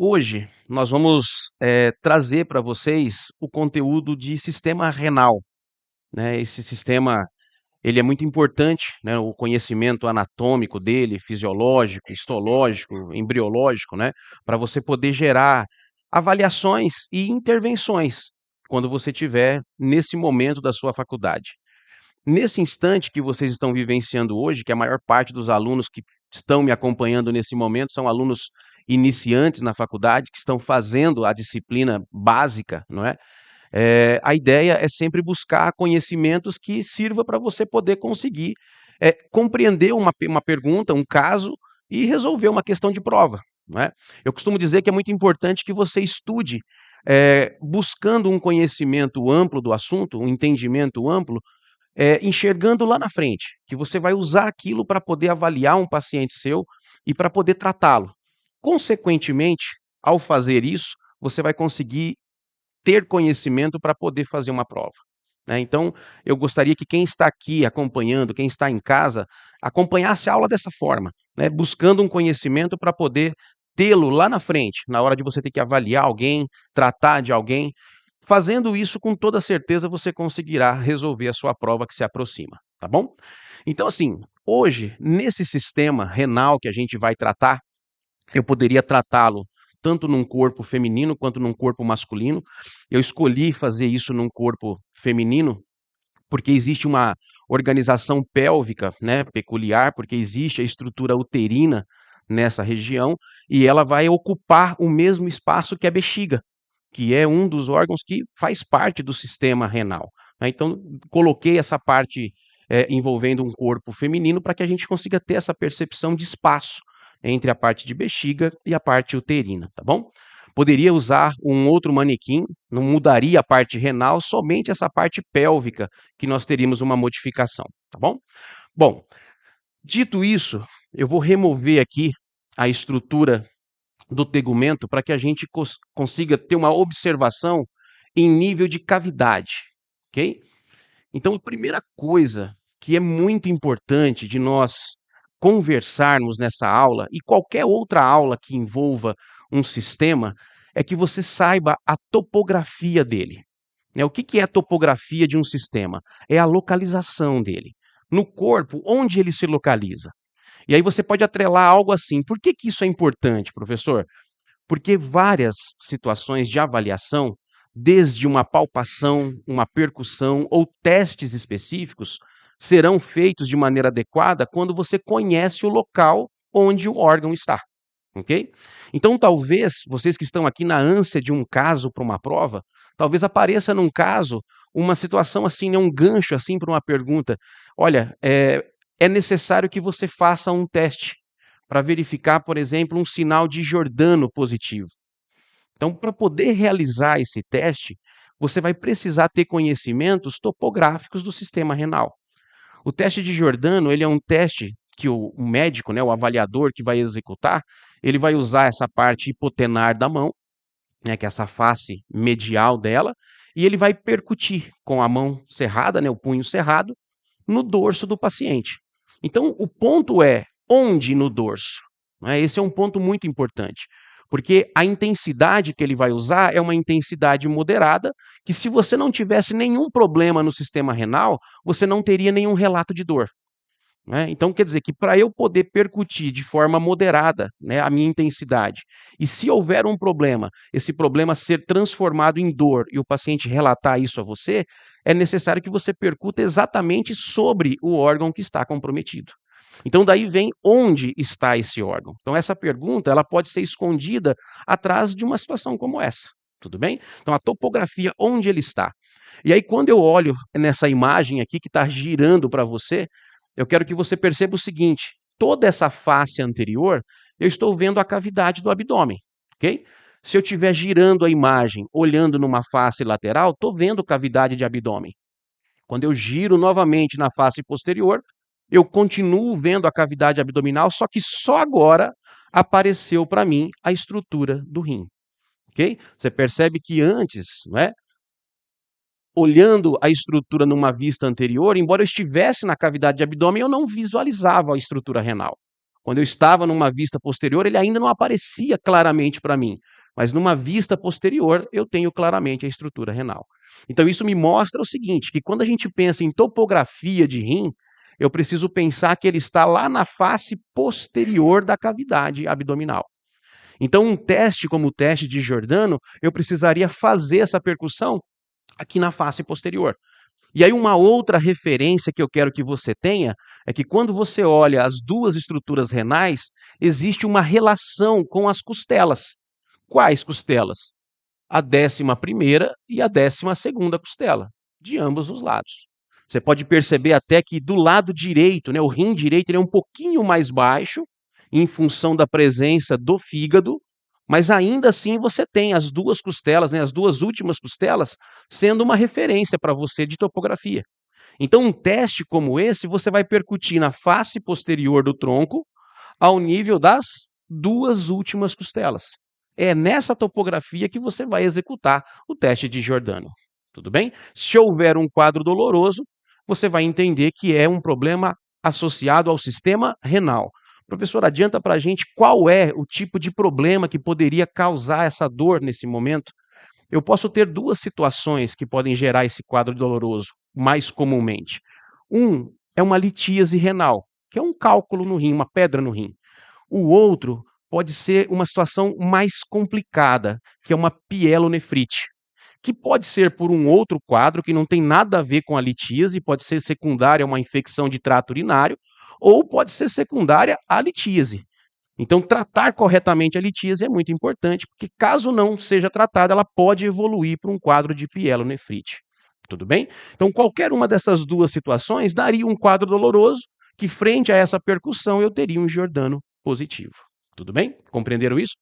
Hoje nós vamos trazer para vocês o conteúdo de sistema renal, né? Esse sistema ele é muito importante, né? O conhecimento anatômico dele, fisiológico, histológico, embriológico, né? Para você poder gerar avaliações e intervenções quando você tiver nesse momento da sua faculdade. Nesse instante que vocês estão vivenciando hoje, que a maior parte dos alunos que estão me acompanhando nesse momento são alunos iniciantes na faculdade, que estão fazendo a disciplina básica, não é? A ideia é sempre buscar conhecimentos que sirva para você poder conseguir, compreender uma pergunta, um caso e resolver uma questão de prova, não é? Eu costumo dizer que é muito importante que você estude, buscando um conhecimento amplo do assunto, um entendimento amplo, enxergando lá na frente, que você vai usar aquilo para poder avaliar um paciente seu e para poder tratá-lo. Consequentemente, ao fazer isso, você vai conseguir ter conhecimento para poder fazer uma prova, né. Então, eu gostaria que quem está aqui acompanhando, quem está em casa, acompanhasse a aula dessa forma, né, buscando um conhecimento para poder tê-lo lá na frente, na hora de você ter que avaliar alguém, tratar de alguém. Fazendo isso, com toda certeza, você conseguirá resolver a sua prova que se aproxima, tá bom? Então, assim, hoje, nesse sistema renal que a gente vai tratar, eu poderia tratá-lo tanto num corpo feminino quanto num corpo masculino. Eu escolhi fazer isso num corpo feminino, porque existe uma organização pélvica, né, peculiar, porque existe a estrutura uterina nessa região e ela vai ocupar o mesmo espaço que a bexiga, que é um dos órgãos que faz parte do sistema renal, né. Então, coloquei essa parte, envolvendo um corpo feminino para que a gente consiga ter essa percepção de espaço entre a parte de bexiga e a parte uterina, tá bom? Poderia usar um outro manequim, não mudaria a parte renal, somente essa parte pélvica que nós teríamos uma modificação, tá bom? Bom, dito isso, eu vou remover aqui a estrutura do tegumento para que a gente consiga ter uma observação em nível de cavidade, ok? Então, a primeira coisa que é muito importante de nós conversarmos nessa aula, e qualquer outra aula que envolva um sistema, é que você saiba a topografia dele, né? O que que é a topografia de um sistema? É a localização dele. No corpo, onde ele se localiza? E aí você pode atrelar algo assim. Por que que isso é importante, professor? Porque várias situações de avaliação, desde uma palpação, uma percussão ou testes específicos, serão feitos de maneira adequada quando você conhece o local onde o órgão está, ok? Então, talvez, vocês que estão aqui na ânsia de um caso para uma prova, talvez apareça num caso uma situação assim, né, um gancho assim para uma pergunta. Olha, é necessário que você faça um teste para verificar, por exemplo, um sinal de Jordano positivo. Então, para poder realizar esse teste, você vai precisar ter conhecimentos topográficos do sistema renal. O teste de Jordano, ele é um teste que o médico, né, o avaliador que vai executar, ele vai usar essa parte hipotenar da mão, né, que é essa face medial dela, e ele vai percutir com a mão cerrada, né, o punho cerrado, no dorso do paciente. Então, o ponto é onde no dorso? Né? Esse é um ponto muito importante, porque a intensidade que ele vai usar é uma intensidade moderada, que se você não tivesse nenhum problema no sistema renal, você não teria nenhum relato de dor. Né? Então, quer dizer que para eu poder percutir de forma moderada, né, a minha intensidade, e se houver um problema, esse problema ser transformado em dor e o paciente relatar isso a você, é necessário que você percuta exatamente sobre o órgão que está comprometido. Então, daí vem onde está esse órgão. Então, essa pergunta ela pode ser escondida atrás de uma situação como essa. Tudo bem? Então, a topografia, onde ele está. E aí, quando eu olho nessa imagem aqui que está girando para você, eu quero que você perceba o seguinte: toda essa face anterior, eu estou vendo a cavidade do abdômen, ok? Se eu estiver girando a imagem, olhando numa face lateral, estou vendo cavidade de abdômen. Quando eu giro novamente na face posterior, eu continuo vendo a cavidade abdominal, só que só agora apareceu para mim a estrutura do rim, ok? Você percebe que antes, né, olhando a estrutura numa vista anterior, embora eu estivesse na cavidade de abdômen, eu não visualizava a estrutura renal. Quando eu estava numa vista posterior, ele ainda não aparecia claramente para mim, mas numa vista posterior eu tenho claramente a estrutura renal. Então isso me mostra o seguinte, que quando a gente pensa em topografia de rim, eu preciso pensar que ele está lá na face posterior da cavidade abdominal. Então um teste como o teste de Giordano, eu precisaria fazer essa percussão aqui na face posterior. E aí uma outra referência que eu quero que você tenha é que quando você olha as duas estruturas renais, existe uma relação com as costelas. Quais costelas? A 11ª e a 12ª costela, de ambos os lados. Você pode perceber até que do lado direito, né, o rim direito ele é um pouquinho mais baixo, em função da presença do fígado, mas ainda assim você tem as duas costelas, né, as duas últimas costelas, sendo uma referência para você de topografia. Então um teste como esse, você vai percutir na face posterior do tronco, ao nível das duas últimas costelas. É nessa topografia que você vai executar o teste de Giordano. Tudo bem? Se houver um quadro doloroso, você vai entender que é um problema associado ao sistema renal. Professor, adianta para a gente qual é o tipo de problema que poderia causar essa dor nesse momento? Eu posso ter duas situações que podem gerar esse quadro doloroso, mais comumente. Um é uma litíase renal, que é um cálculo no rim, uma pedra no rim. O outro pode ser uma situação mais complicada, que é uma pielonefrite, que pode ser por um outro quadro que não tem nada a ver com a litíase, pode ser secundária a uma infecção de trato urinário, ou pode ser secundária à litíase. Então, tratar corretamente a litíase é muito importante, porque caso não seja tratada, ela pode evoluir para um quadro de pielonefrite. Tudo bem? Então, qualquer uma dessas duas situações daria um quadro doloroso, que frente a essa percussão eu teria um Giordano positivo. Tudo bem? Compreenderam isso?